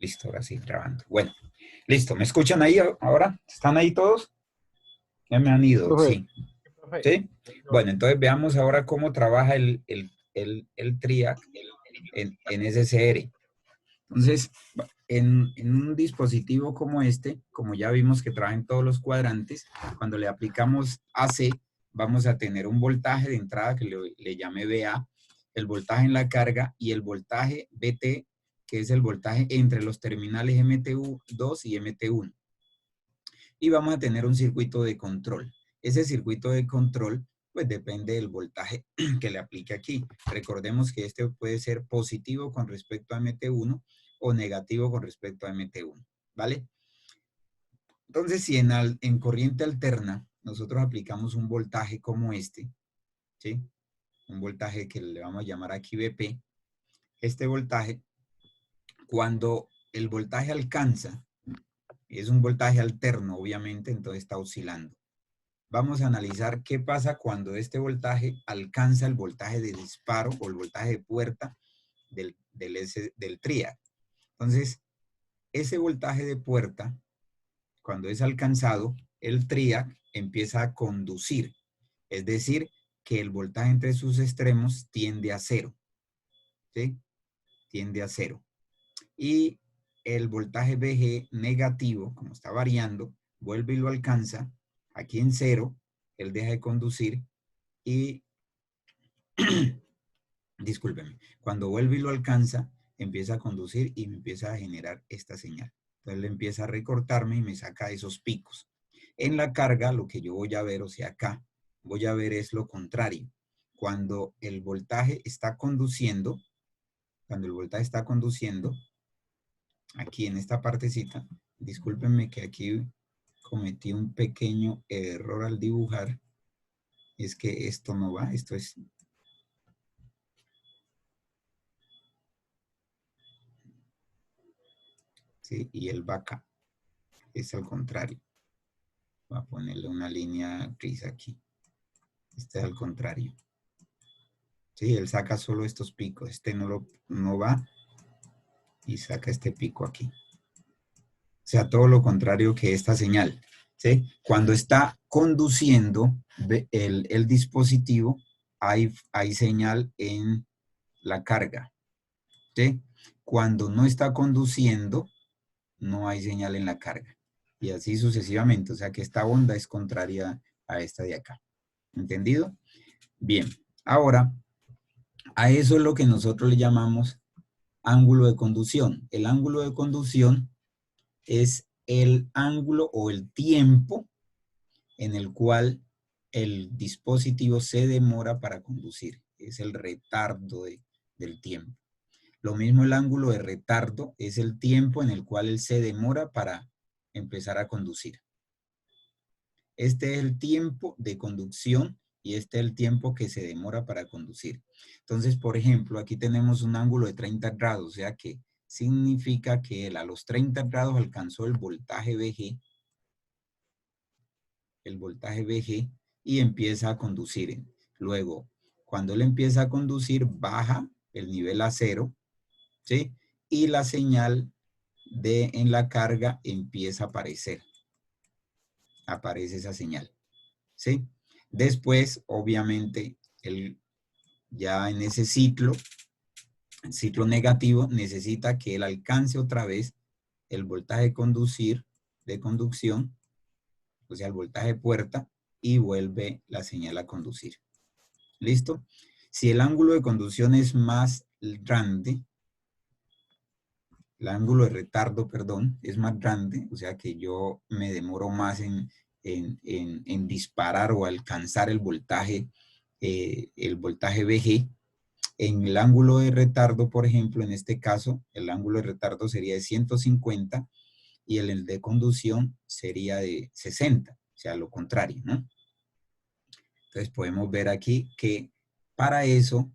Listo, ahora sí, grabando. Bueno, listo. ¿Me escuchan ahí ahora? ¿Están ahí todos? Ya me han ido, Profe, sí. profe, ¿Sí? Bueno, entonces veamos ahora cómo trabaja el TRIAC en SSR. Entonces, en un dispositivo como este, como ya vimos que trabaja en todos los cuadrantes, cuando le aplicamos AC, vamos a tener un voltaje de entrada que le llame VA, el voltaje en la carga y el voltaje BT, que es el voltaje entre los terminales MTU2 y MT1. Y vamos a tener un circuito de control. Ese circuito de control pues depende del voltaje que le aplique aquí. Recordemos que este puede ser positivo con respecto a MT1 o negativo con respecto a MT1, ¿vale? Entonces, si en corriente alterna nosotros aplicamos un voltaje como este, ¿sí? Un voltaje que le vamos a llamar aquí BP, este voltaje, cuando el voltaje alcanza, es un voltaje alterno, obviamente, entonces está oscilando. Vamos a analizar qué pasa cuando este voltaje alcanza el voltaje de disparo o el voltaje de puerta del TRIAC. Entonces, ese voltaje de puerta, cuando es alcanzado, el TRIAC empieza a conducir. Es decir, que el voltaje entre sus extremos tiende a cero. ¿Sí? Tiende a cero. Y el voltaje VG negativo, como está variando, vuelve y lo alcanza aquí en cero, él deja de conducir y, discúlpeme, cuando vuelve y lo alcanza, empieza a conducir y me empieza a generar esta señal. Entonces le empieza a recortarme y me saca esos picos. En la carga, lo que yo voy a ver, o sea, acá, voy a ver es lo contrario. Cuando el voltaje está conduciendo, aquí en esta partecita, discúlpenme que aquí cometí un pequeño error al dibujar, es que esto no va, esto es... ¿Sí? Y él va acá, es al contrario. Voy a ponerle una línea gris aquí. Este es al contrario. ¿Sí? Él saca solo estos picos, este no va y saca este pico aquí. O sea, todo lo contrario que esta señal. ¿Sí? Cuando está conduciendo el dispositivo, hay señal en la carga. ¿Sí? Cuando no está conduciendo, no hay señal en la carga. Y así sucesivamente. O sea que esta onda es contraria a esta de acá. ¿Entendido? Bien. Ahora, a eso es lo que nosotros le llamamos ángulo de conducción. El ángulo de conducción es el ángulo o el tiempo en el cual el dispositivo se demora para conducir. Es el retardo del tiempo. Lo mismo el ángulo de retardo es el tiempo en el cual él se demora para empezar a conducir. Este es el tiempo de conducción y este es el tiempo que se demora para conducir. Entonces, por ejemplo, aquí tenemos un ángulo de 30 grados, o sea que significa que él a los 30 grados alcanzó el voltaje VG, y empieza a conducir. Luego, cuando él empieza a conducir, baja el nivel a cero, ¿sí? Y la señal en la carga empieza a aparecer. Aparece esa señal, ¿sí? Después, obviamente, ya en ese ciclo negativo, necesita que él alcance otra vez el voltaje de conducción, o sea, el voltaje de puerta, y vuelve la señal a conducir. ¿Listo? Si el ángulo de conducción es más grande, el ángulo de retardo, perdón, es más grande, o sea que yo me demoro más en disparar o alcanzar el voltaje VG. En el ángulo de retardo, por ejemplo, en este caso, el ángulo de retardo sería de 150 y el de conducción sería de 60, o sea, lo contrario, ¿no? Entonces podemos ver aquí que para eso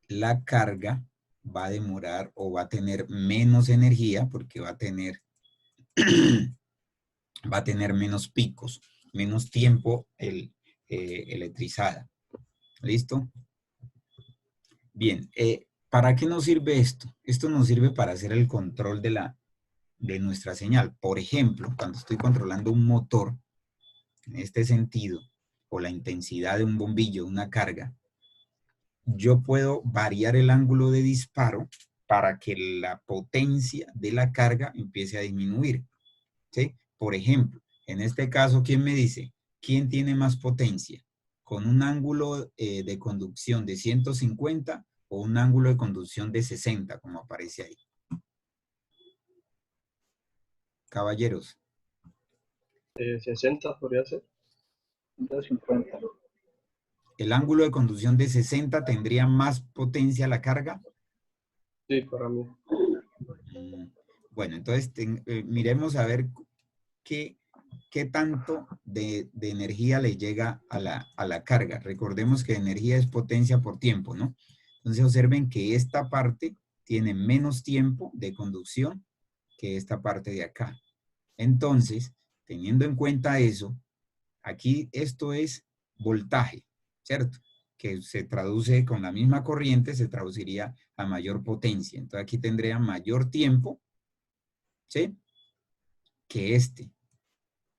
la carga va a demorar o va a tener menos energía porque va a tener menos picos, menos tiempo electrizada. ¿Listo? Bien, ¿Para qué nos sirve esto? Esto nos sirve para hacer el control de nuestra señal. Por ejemplo, cuando estoy controlando un motor, en este sentido, o la intensidad de un bombillo, una carga, yo puedo variar el ángulo de disparo para que la potencia de la carga empiece a disminuir, ¿sí? Por ejemplo, en este caso, ¿quién me dice? ¿Quién tiene más potencia? ¿Con un ángulo de conducción de 150 o un ángulo de conducción de 60, como aparece ahí? Caballeros. 60 podría ser. 150. ¿El ángulo de conducción de 60 tendría más potencia la carga? Sí, para mí. Bueno, entonces miremos a ver qué tanto de energía le llega a la carga. Recordemos que energía es potencia por tiempo, ¿no? Entonces observen que esta parte tiene menos tiempo de conducción que esta parte de acá. Entonces, teniendo en cuenta eso, aquí esto es voltaje, ¿cierto? Que se traduce con la misma corriente, se traduciría a mayor potencia. Entonces aquí tendría mayor tiempo, ¿sí? Que este.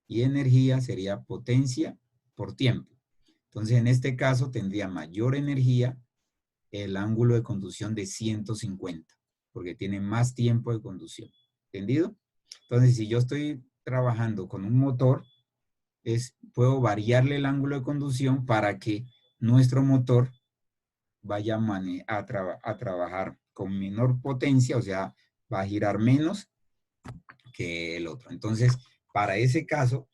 Y energía sería potencia por tiempo. Entonces en este caso tendría mayor energía el ángulo de conducción de 150, porque tiene más tiempo de conducción. ¿Entendido? Entonces si yo estoy trabajando con un motor, puedo variarle el ángulo de conducción para que nuestro motor vaya a trabajar con menor potencia, o sea, va a girar menos que el otro. Entonces, para ese caso,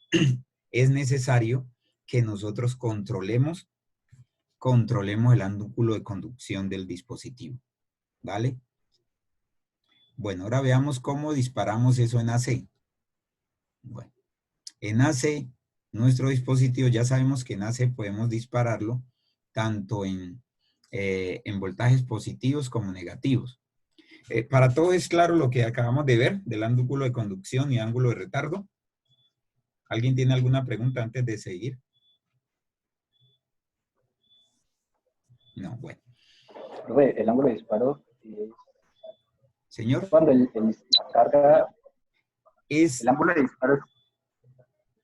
es necesario que nosotros controlemos el ángulo de conducción del dispositivo. ¿Vale? Bueno, ahora veamos cómo disparamos eso en AC. Bueno, en AC, nuestro dispositivo, ya sabemos que en AC podemos dispararlo tanto en voltajes positivos como negativos. Para todo es claro lo que acabamos de ver del ángulo de conducción y ángulo de retardo. ¿Alguien tiene alguna pregunta antes de seguir? No, bueno. Profe, el ángulo de disparo es Señor, cuando la carga, es el ángulo de disparo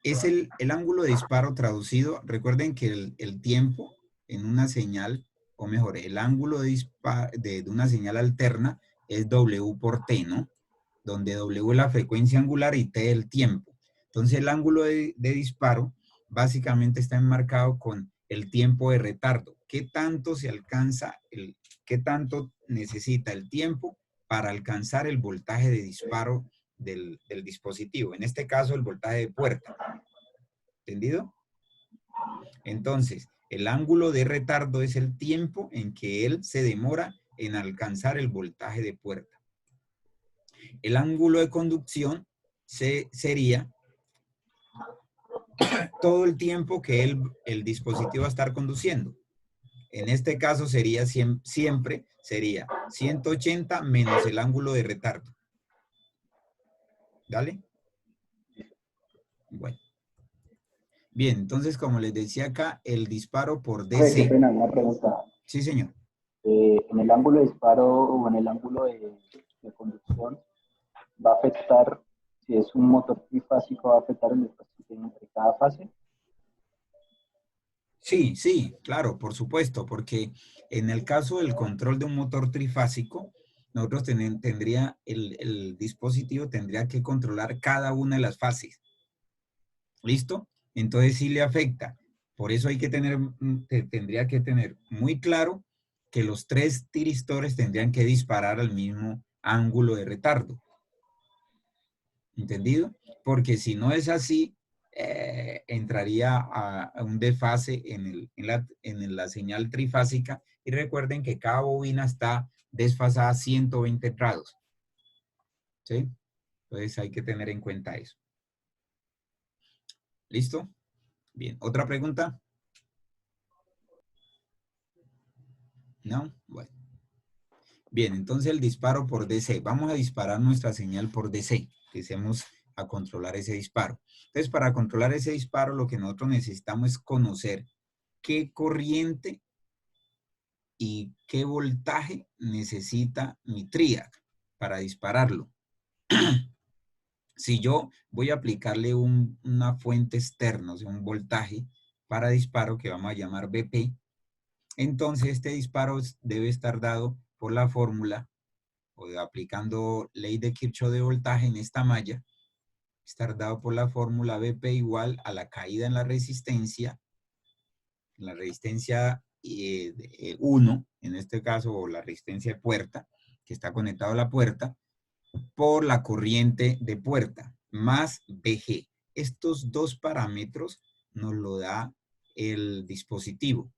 es el ángulo de disparo traducido. Recuerden que el tiempo en una señal, o mejor, el ángulo de una señal alterna es W por T, ¿no? Donde W es la frecuencia angular y T el tiempo. Entonces el ángulo de disparo básicamente está enmarcado con el tiempo de retardo. ¿Qué tanto se alcanza, qué tanto necesita el tiempo para alcanzar el voltaje de disparo del dispositivo? En este caso, el voltaje de puerta. ¿Entendido? Entonces, el ángulo de retardo es el tiempo en que él se demora en alcanzar el voltaje de puerta. El ángulo de conducción sería todo el tiempo que el dispositivo va a estar conduciendo. En este caso sería siempre sería 180 menos el ángulo de retardo. ¿Dale? Bueno. Bien, entonces como les decía acá, el disparo por Profe, qué DC. pena, una pregunta. Sí, señor. En el ángulo de disparo o en el ángulo de conducción, va a afectar, si es un motor trifásico, va a afectar el espacio que tiene entre cada fase. Sí, sí, claro, por supuesto, porque en el caso del control de un motor trifásico, nosotros tendría, el dispositivo tendría que controlar cada una de las fases. ¿Listo? Entonces sí le afecta. Por eso hay que tendría que tener muy claro que los tres tiristores tendrían que disparar al mismo ángulo de retardo. ¿Entendido? Porque si no es así, entraría a un desfase en la señal trifásica. Y recuerden que cada bobina está desfasada a 120 grados. ¿Sí? Entonces hay que tener en cuenta eso. ¿Listo? Bien. ¿Otra pregunta? ¿No? Bueno. Bien, entonces el disparo por DC. Vamos a disparar nuestra señal por DC. Empecemos a controlar ese disparo. Entonces, para controlar ese disparo, lo que nosotros necesitamos es conocer qué corriente y qué voltaje necesita mi TRIAC para dispararlo. Si yo voy a aplicarle una fuente externa, o sea, un voltaje para disparo que vamos a llamar BP, entonces este disparo debe estar dado por la fórmula, o aplicando ley de Kirchhoff de voltaje en esta malla, estar dado por la fórmula BP igual a la caída en la resistencia 1, en este caso, o la resistencia de puerta, que está conectado a la puerta, por la corriente de puerta, más BG. Estos dos parámetros nos lo da el dispositivo,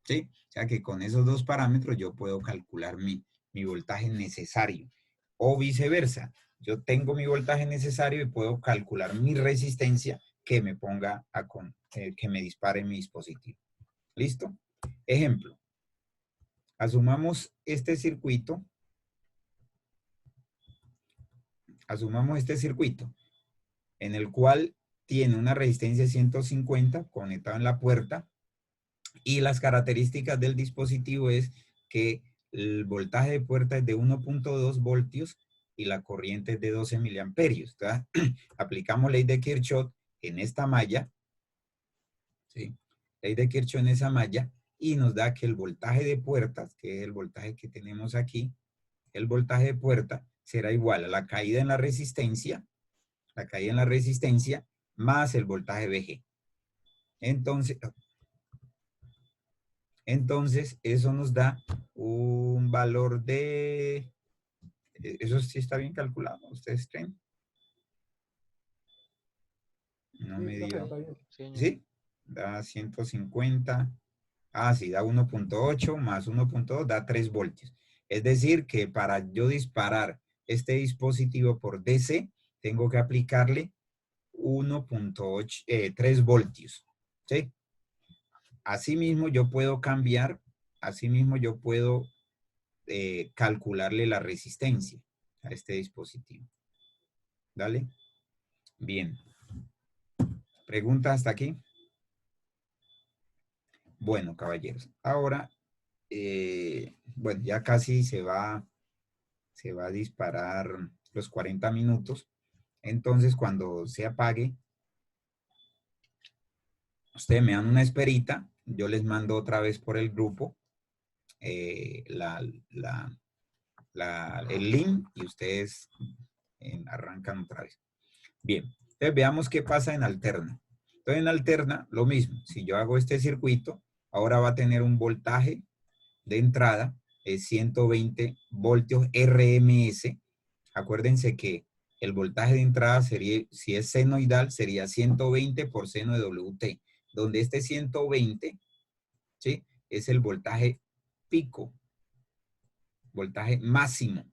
¿sí? O sea que con esos dos parámetros yo puedo calcular mi voltaje necesario. O viceversa, yo tengo mi voltaje necesario y puedo calcular mi resistencia que me ponga que me dispare mi dispositivo. ¿Listo? Ejemplo. Asumamos este circuito. En el cual tiene una resistencia de 150 conectado en la puerta, y las características del dispositivo es que el voltaje de puerta es de 1.2 voltios y la corriente es de 12 miliamperios. Aplicamos ley de Kirchhoff en esta malla, ¿sí? Ley de Kirchhoff en esa malla, y nos da que el voltaje de puertas, que es el voltaje que tenemos aquí, el voltaje de puerta será igual a la caída en la resistencia más el voltaje VG. Entonces, eso nos da un valor de... ¿Eso sí está bien calculado? ¿Ustedes creen? No Sí, me profe, dio. está bien. ¿Sí? Da 150. Ah, sí, da 1.8 más 1.2, da 3 voltios. Es decir, que para yo disparar este dispositivo por DC, tengo que aplicarle 1.8, 3 voltios. ¿Sí? Asimismo, yo puedo calcularle la resistencia a este dispositivo. ¿Dale? Bien. ¿Pregunta hasta aquí? Bueno, caballeros. Ahora, bueno, ya casi se va a disparar los 40 minutos. Entonces, cuando se apague, ustedes me dan una esperita. Yo les mando otra vez por el grupo el link y ustedes arrancan otra vez. Bien, entonces veamos qué pasa en alterna. Entonces en alterna, lo mismo. Si yo hago este circuito, ahora va a tener un voltaje de entrada, es 120 voltios RMS. Acuérdense que el voltaje de entrada sería, si es senoidal, sería 120 por seno de WT, donde este 120, ¿sí?, es el voltaje pico, voltaje máximo,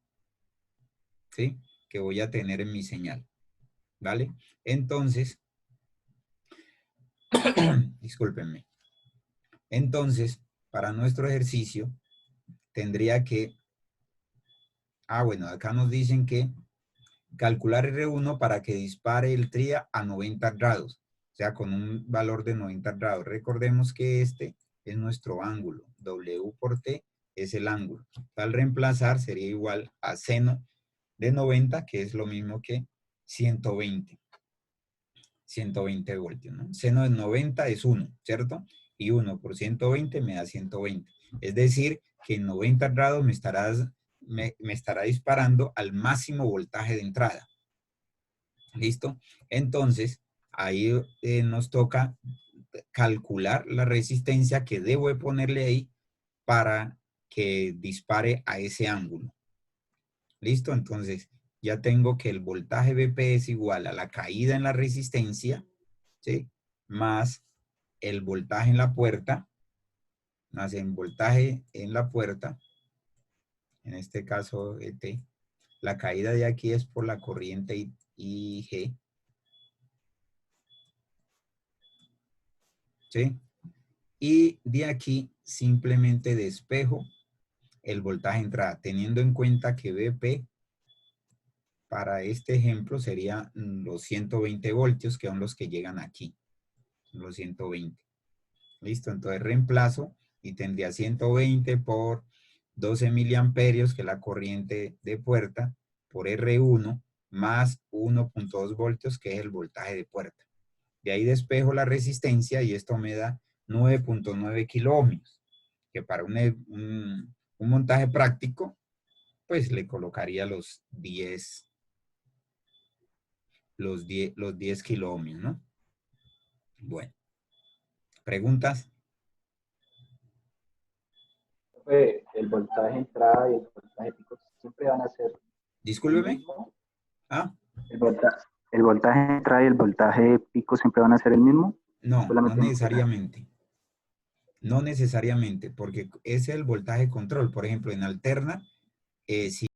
¿sí?, que voy a tener en mi señal. ¿Vale? Entonces, discúlpenme. Entonces, para nuestro ejercicio, tendría que, bueno, acá nos dicen que calcular R1 para que dispare el TRIA a 90 grados, o sea, con un valor de 90 grados. Recordemos que este es nuestro ángulo, W por T es el ángulo. Al reemplazar sería igual a seno de 90, que es lo mismo que 120 voltios, ¿no? Seno de 90 es 1, ¿cierto? Y 1 por 120 me da 120. Es decir, que en 90 grados me estará disparando al máximo voltaje de entrada. ¿Listo? Entonces, ahí nos toca calcular la resistencia que debo de ponerle ahí para que dispare a ese ángulo. ¿Listo? Entonces, ya tengo que el voltaje BP es igual a la caída en la resistencia, ¿sí?, más el voltaje en la puerta, más el voltaje en la puerta, en este caso ET. La caída de aquí es por la corriente IG, ¿sí? Y de aquí simplemente despejo el voltaje de entrada, teniendo en cuenta que BP para este ejemplo sería los 120 voltios, que son los que llegan aquí, los 120. Listo, entonces reemplazo y tendría 120 por 12 miliamperios, que es la corriente de puerta, por R1, más 1.2 voltios, que es el voltaje de puerta. De ahí despejo la resistencia y esto me da 9.9 kiloohmios, que para un montaje práctico, pues le colocaría los 10 kiloohmios, ¿no? Bueno, ¿preguntas? El voltaje entrada y el voltaje pico siempre van a ser el Discúlpeme. mismo. ¿Ah? El voltaje entrada y el voltaje pico siempre van a ser el mismo. No, no Solamente necesariamente. No necesariamente, porque es el voltaje control. Por ejemplo, en alterna, si